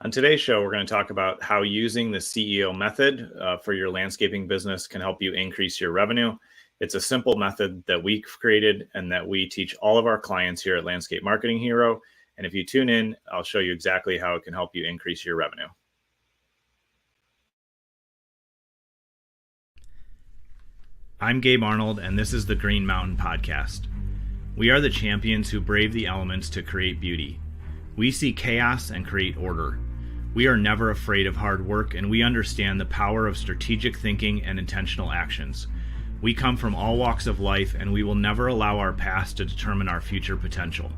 On today's show, we're going to talk about how using the CEO method for your landscaping business can help you increase your revenue. It's a simple method that we've created and that we teach all of our clients here at Landscape Marketing Hero. And if you tune in, I'll show you exactly how it can help you increase your revenue. I'm Gabe Arnold, and this is the Green Mountain Podcast. We are the champions who brave the elements to create beauty. We see chaos and create order. We are never afraid of hard work, and we understand the power of strategic thinking and intentional actions. We come from all walks of life, and we will never allow our past to determine our future potential.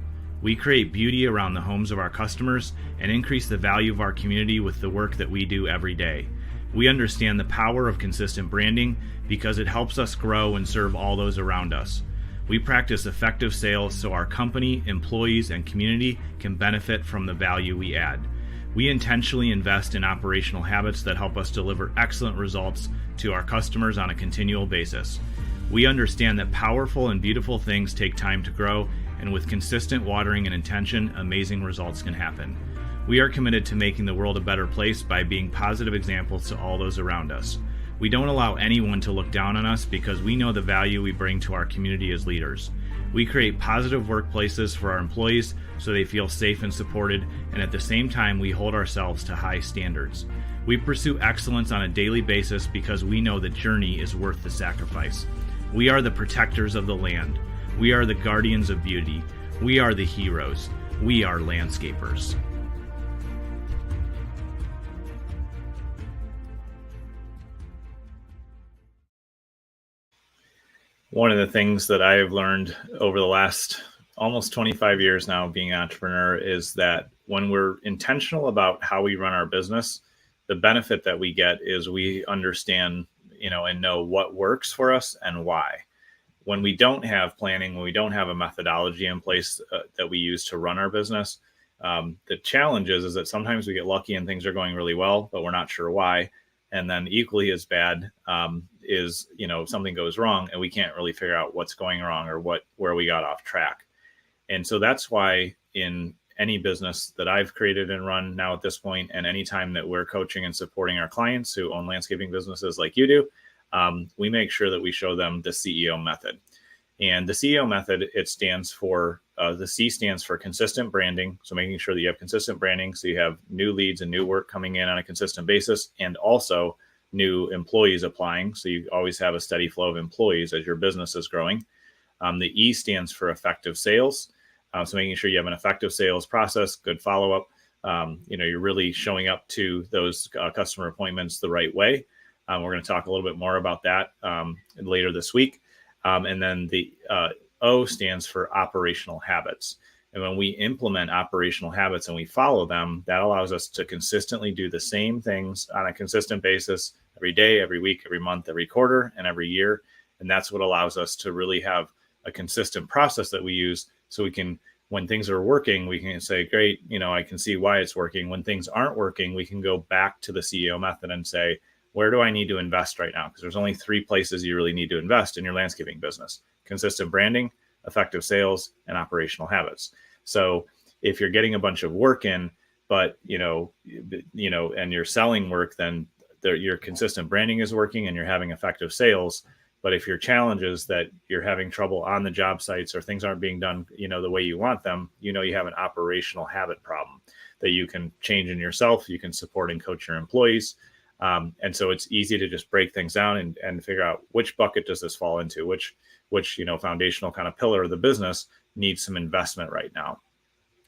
We create beauty around the homes of our customers and increase the value of our community with the work that we do every day. We understand the power of consistent branding because it helps us grow and serve all those around us. We practice effective sales so our company, employees, and community can benefit from the value we add. We intentionally invest in operational habits that help us deliver excellent results to our customers on a continual basis. We understand that powerful and beautiful things take time to grow, and with consistent watering and intention, amazing results can happen. We are committed to making the world a better place by being positive examples to all those around us. We don't allow anyone to look down on us because we know the value we bring to our community as leaders. We create positive workplaces for our employees so they feel safe and supported, and at the same time, we hold ourselves to high standards. We pursue excellence on a daily basis because we know the journey is worth the sacrifice. We are the protectors of the land. We are the guardians of beauty. We are the heroes. We are landscapers. One of the things that I have learned over the last almost 25 years now being an entrepreneur is that when we're intentional about how we run our business, the benefit that we get is we understand, and know what works for us and why. When we don't have planning, when we don't have a methodology in place that we use to run our business, the challenge is that sometimes we get lucky and things are going really well, but we're not sure why. And then equally as bad is, something goes wrong and we can't really figure out what's going wrong or where we got off track. And so that's why in any business that I've created and run now at this point, and anytime that we're coaching and supporting our clients who own landscaping businesses like you do, we make sure that we show them the CEO method. And the CEO method, it stands for, the C stands for consistent branding. So making sure that you have consistent branding. So you have new leads and new work coming in on a consistent basis, and also new employees applying. So you always have a steady flow of employees as your business is growing. The E stands for effective sales. So making sure you have an effective sales process, good follow-up. You're really showing up to those customer appointments the right way. We're going to talk a little bit more about that later this week. And then the O stands for operational habits. And when we implement operational habits and we follow them, that allows us to consistently do the same things on a consistent basis every day, every week, every month, every quarter, and every year. And that's what allows us to really have a consistent process that we use so we can, when things are working, we can say, great, I can see why it's working. When things aren't working, we can go back to the CEO method and say, where do I need to invest right now? Because there's only 3 places you really need to invest in your landscaping business: consistent branding, effective sales, and operational habits. So if you're getting a bunch of work in, but, and you're selling work, then your consistent branding is working and you're having effective sales. But if your challenge is that you're having trouble on the job sites or things aren't being done, the way you want them, you have an operational habit problem that you can change in yourself. You can support and coach your employees. And so it's easy to just break things down and figure out which bucket does this fall into, which foundational kind of pillar of the business needs some investment right now.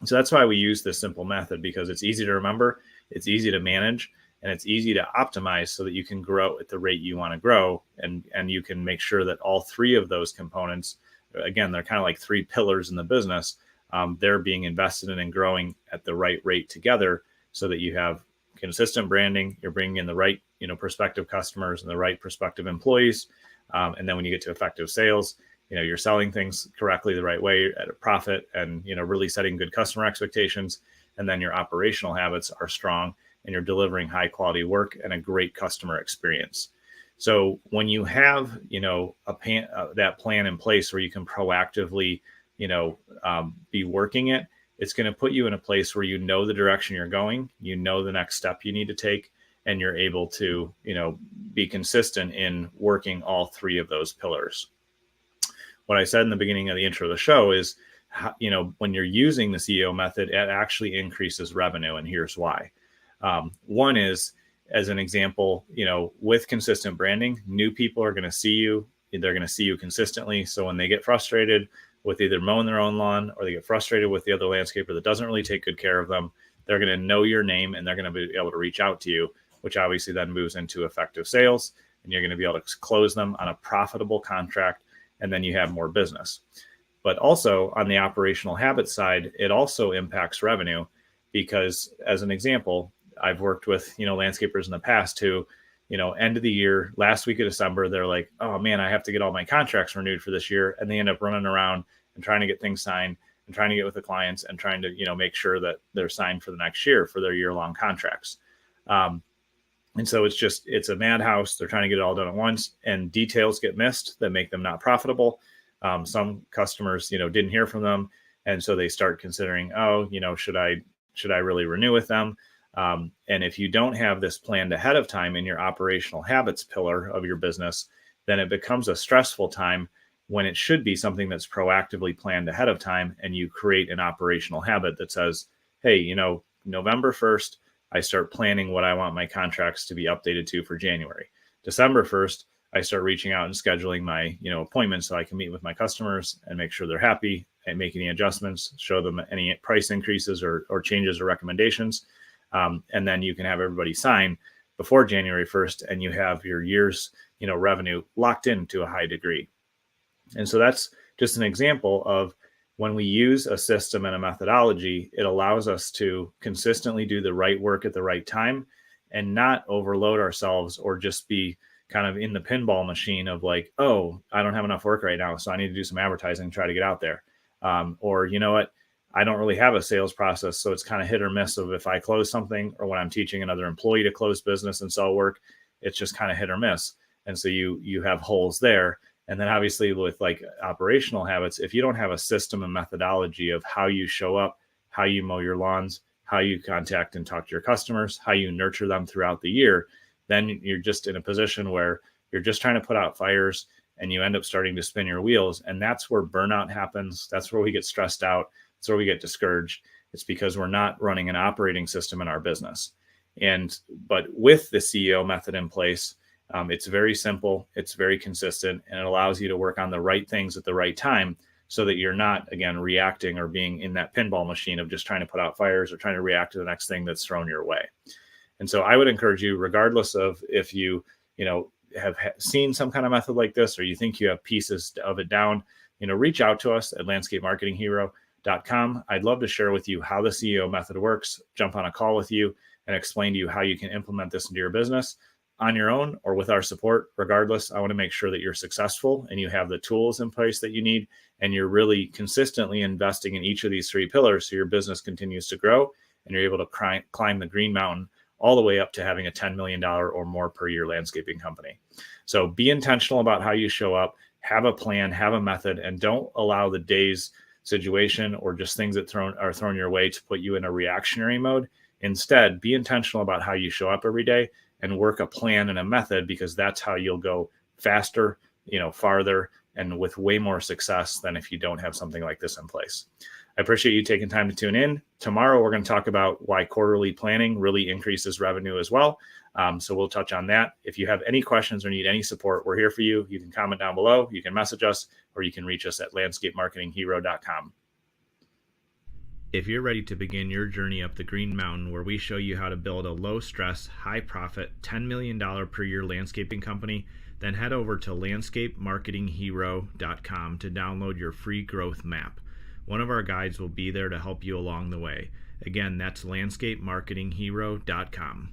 So that's why we use this simple method, because it's easy to remember, it's easy to manage, and it's easy to optimize so that you can grow at the rate you want to grow. And you can make sure that all 3 of those components, again, they're kind of like 3 pillars in the business. They're being invested in and growing at the right rate together so that you have consistent branding, you're bringing in the right, prospective customers and the right prospective employees. And then when you get to effective sales, you're selling things correctly the right way at a profit and, really setting good customer expectations. And then your operational habits are strong and you're delivering high quality work and a great customer experience. So when you have, that plan in place where you can proactively, be working it, it's going to put you in a place where you know the direction you're going, you know the next step you need to take, and you're able to, be consistent in working all three of those pillars. What I said in the beginning of the intro of the show is, when you're using the CEO method, it actually increases revenue. And here's why. One is, as an example, with consistent branding, new people are going to see you. They're going to see you consistently. So when they get frustrated with either mowing their own lawn, or they get frustrated with the other landscaper that doesn't really take good care of them, they're going to know your name and they're going to be able to reach out to you, which obviously then moves into effective sales. And you're going to be able to close them on a profitable contract. And then you have more business. But also on the operational habit side, it also impacts revenue, because as an example, I've worked with, landscapers in the past who, end of the year, last week of December, they're like, oh man, I have to get all my contracts renewed for this year. And they end up running around and trying to get things signed and trying to get with the clients and trying to, make sure that they're signed for the next year for their year-long contracts. And so it's a madhouse. They're trying to get it all done at once, and details get missed that make them not profitable. Some customers, didn't hear from them. And so they start considering, should I really renew with them? And if you don't have this planned ahead of time in your operational habits pillar of your business, then it becomes a stressful time when it should be something that's proactively planned ahead of time. And you create an operational habit that says, hey, November 1st, I start planning what I want my contracts to be updated to for January. December 1st, I start reaching out and scheduling my, appointments so I can meet with my customers and make sure they're happy and make any adjustments, show them any price increases or changes or recommendations. And then you can have everybody sign before January 1st, and you have your year's, revenue locked in to a high degree. And so that's just an example of when we use a system and a methodology, it allows us to consistently do the right work at the right time and not overload ourselves or just be kind of in the pinball machine of like, oh, I don't have enough work right now, so I need to do some advertising and try to get out there. Or, you know what, I don't really have a sales process, so it's kind of hit or miss of if I close something or when I'm teaching another employee to close business and sell work, it's just kind of hit or miss. And so you have holes there. And then obviously with like operational habits, if you don't have a system and methodology of how you show up, how you mow your lawns, how you contact and talk to your customers, how you nurture them throughout the year, then you're just in a position where you're just trying to put out fires and you end up starting to spin your wheels. And that's where burnout happens. That's where we get stressed out. That's where we get discouraged. It's because we're not running an operating system in our business. But with the CEO method in place, it's very simple, it's very consistent, and it allows you to work on the right things at the right time so that you're not, again, reacting or being in that pinball machine of just trying to put out fires or trying to react to the next thing that's thrown your way. And so I would encourage you, regardless of if you, have seen some kind of method like this, or you think you have pieces of it down, reach out to us at landscapemarketinghero.com. I'd love to share with you how the CEO method works, jump on a call with you and explain to you how you can implement this into your business on your own or with our support. Regardless, I want to make sure that you're successful and you have the tools in place that you need, and you're really consistently investing in each of these three pillars so your business continues to grow and you're able to climb the green mountain all the way up to having a $10 million or more per year landscaping company. So be intentional about how you show up, have a plan, have a method, and don't allow the day's situation or just things that are thrown your way to put you in a reactionary mode. Instead, be intentional about how you show up every day and work a plan and a method, because that's how you'll go faster, farther, and with way more success than if you don't have something like this in place. I appreciate you taking time to tune in. Tomorrow, we're going to talk about why quarterly planning really increases revenue as well. So we'll touch on that. If you have any questions or need any support, we're here for you. You can comment down below, you can message us, or you can reach us at landscapemarketinghero.com. If you're ready to begin your journey up the Green Mountain, where we show you how to build a low-stress, high-profit, $10 million per year landscaping company, then head over to landscapemarketinghero.com to download your free growth map. One of our guides will be there to help you along the way. Again, that's landscapemarketinghero.com.